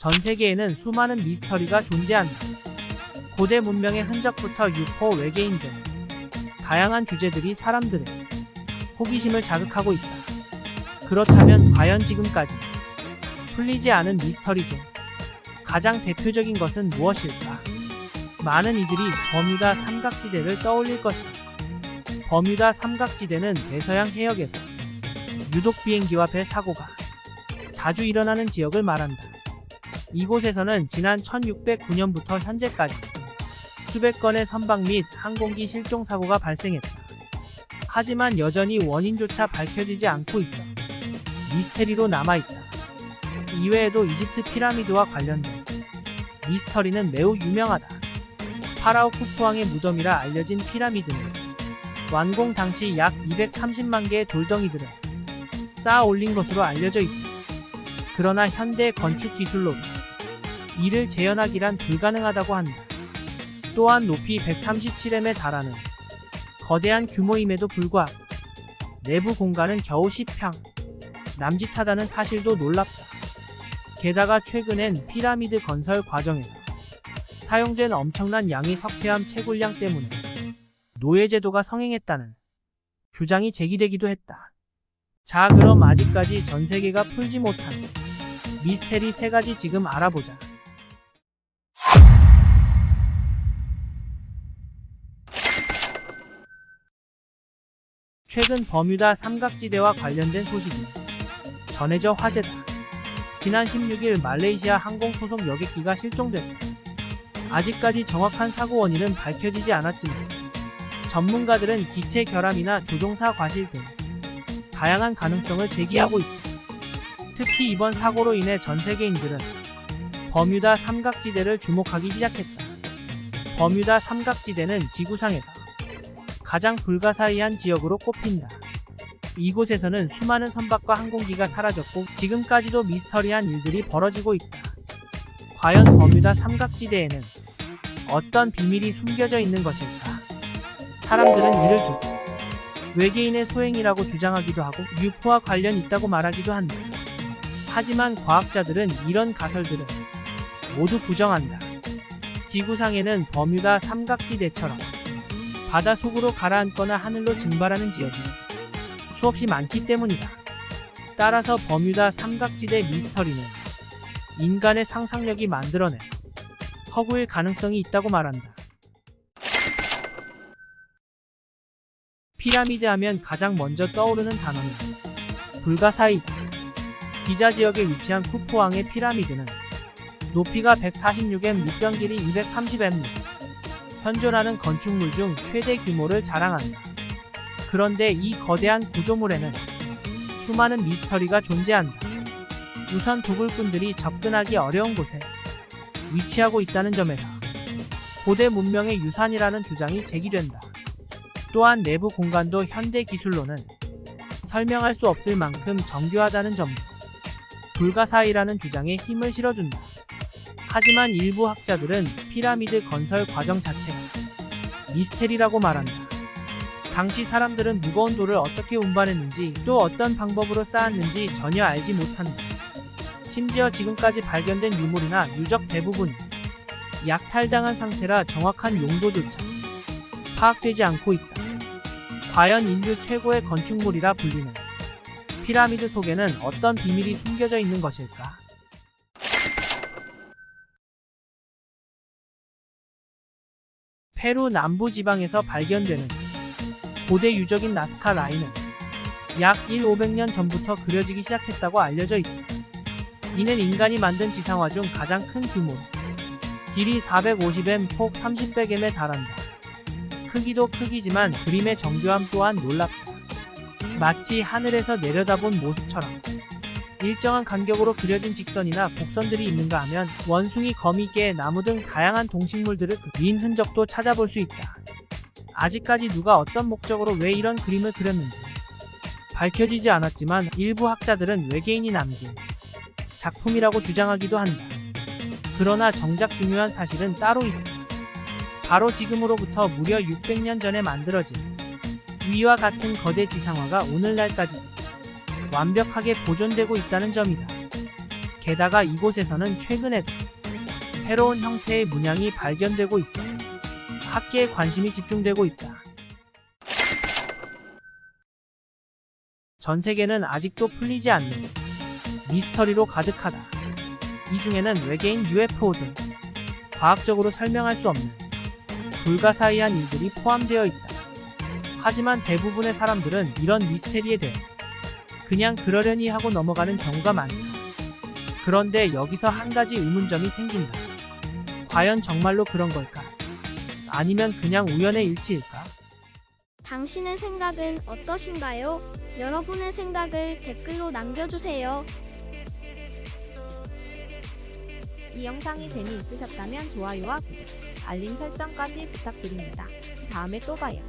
전 세계에는 수많은 미스터리가 존재한다. 고대 문명의 흔적부터 UFO, 외계인 등 다양한 주제들이 사람들의 호기심을 자극하고 있다. 그렇다면 과연 지금까지 풀리지 않은 미스터리 중 가장 대표적인 것은 무엇일까? 많은 이들이 버뮤다 삼각지대를 떠올릴 것이다. 버뮤다 삼각지대는 대서양 해역에서 유독 비행기와 배 사고가 자주 일어나는 지역을 말한다. 이곳에서는 지난 1609년부터 현재까지 수백 건의 선박 및 항공기 실종 사고가 발생했다. 하지만 여전히 원인조차 밝혀지지 않고 있어 미스테리로 남아있다. 이외에도 이집트 피라미드와 관련된 미스터리는 매우 유명하다. 파라오 쿠푸왕의 무덤이라 알려진 피라미드는 완공 당시 약 230만 개의 돌덩이들을 쌓아 올린 것으로 알려져 있다. 그러나 현대 건축 기술로는 이를 재현하기란 불가능하다고 한다. 또한 높이 137m에 달하는 거대한 규모임에도 불구하고 내부 공간은 겨우 10평 남짓하다는 사실도 놀랍다. 게다가 최근엔 피라미드 건설 과정에서 사용된 엄청난 양의 석회암 채굴량 때문에 노예제도가 성행했다는 주장이 제기되기도 했다. 자, 그럼 아직까지 전 세계가 풀지 못한 미스테리 3가지 지금 알아보자. 최근 버뮤다 삼각지대와 관련된 소식이 전해져 화제다. 지난 16일 말레이시아 항공소속 여객기가 실종됐다. 아직까지 정확한 사고 원인은 밝혀지지 않았지만 전문가들은 기체 결함이나 조종사 과실 등 다양한 가능성을 제기하고 있다. 특히 이번 사고로 인해 전 세계인들은 버뮤다 삼각지대를 주목하기 시작했다. 버뮤다 삼각지대는 지구상에서 가장 불가사의한 지역으로 꼽힌다. 이곳에서는 수많은 선박과 항공기가 사라졌고 지금까지도 미스터리한 일들이 벌어지고 있다. 과연 버뮤다 삼각지대에는 어떤 비밀이 숨겨져 있는 것일까? 사람들은 이를 두고 외계인의 소행이라고 주장하기도 하고 UFO와 관련 있다고 말하기도 한다. 하지만 과학자들은 이런 가설들을 모두 부정한다. 지구상에는 버뮤다 삼각지대처럼 바다 속으로 가라앉거나 하늘로 증발하는 지역이 수없이 많기 때문이다. 따라서 버뮤다 삼각지대 미스터리는 인간의 상상력이 만들어낸 허구일 가능성이 있다고 말한다. 피라미드 하면 가장 먼저 떠오르는 단어는 불가사의다. 기자 지역에 위치한 쿠푸왕의 피라미드는 높이가 146m, 묵변 길이 230m, 현존하는 건축물 중 최대 규모를 자랑한다. 그런데 이 거대한 구조물에는 수많은 미스터리가 존재한다. 우선 도굴꾼들이 접근하기 어려운 곳에 위치하고 있다는 점에서 고대 문명의 유산이라는 주장이 제기된다. 또한 내부 공간도 현대 기술로는 설명할 수 없을 만큼 정교하다는 점도 불가사의라는 주장에 힘을 실어준다. 하지만 일부 학자들은 피라미드 건설 과정 자체가 미스테리라고 말한다. 당시 사람들은 무거운 돌을 어떻게 운반했는지 또 어떤 방법으로 쌓았는지 전혀 알지 못한다. 심지어 지금까지 발견된 유물이나 유적 대부분이 약탈당한 상태라 정확한 용도조차 파악되지 않고 있다. 과연 인류 최고의 건축물이라 불리는 피라미드 속에는 어떤 비밀이 숨겨져 있는 것일까? 페루 남부 지방에서 발견되는 고대 유적인 나스카 라인은 약 1,500년 전부터 그려지기 시작했다고 알려져 있다. 이는 인간이 만든 지상화 중 가장 큰 규모, 길이 450m, 폭 30m에 달한다. 크기도 크기지만 그림의 정교함 또한 놀랍다. 마치 하늘에서 내려다본 모습처럼 일정한 간격으로 그려진 직선이나 곡선들이 있는가 하면 원숭이, 거미, 개, 나무 등 다양한 동식물들을 그린 흔적도 찾아볼 수 있다. 아직까지 누가 어떤 목적으로 왜 이런 그림을 그렸는지 밝혀지지 않았지만 일부 학자들은 외계인이 남긴 작품이라고 주장하기도 한다. 그러나 정작 중요한 사실은 따로 있다. 바로 지금으로부터 무려 600년 전에 만들어진 위와 같은 거대 지상화가 오늘날까지 완벽하게 보존되고 있다는 점이다. 게다가 이곳에서는 최근에도 새로운 형태의 문양이 발견되고 있어 학계에 관심이 집중되고 있다. 전 세계는 아직도 풀리지 않는 미스터리로 가득하다. 이 중에는 외계인 UFO 등 과학적으로 설명할 수 없는 불가사의한 일들이 포함되어 있다. 하지만 대부분의 사람들은 이런 미스테리에 대해 그냥 그러려니 하고 넘어가는 경우가 많다. 그런데 여기서 한 가지 의문점이 생긴다. 과연 정말로 그런 걸까? 아니면 그냥 우연의 일치일까? 당신의 생각은 어떠신가요? 여러분의 생각을 댓글로 남겨주세요. 이 영상이 재미있으셨다면 좋아요와 구독, 알림 설정까지 부탁드립니다. 다음에 또 봐요.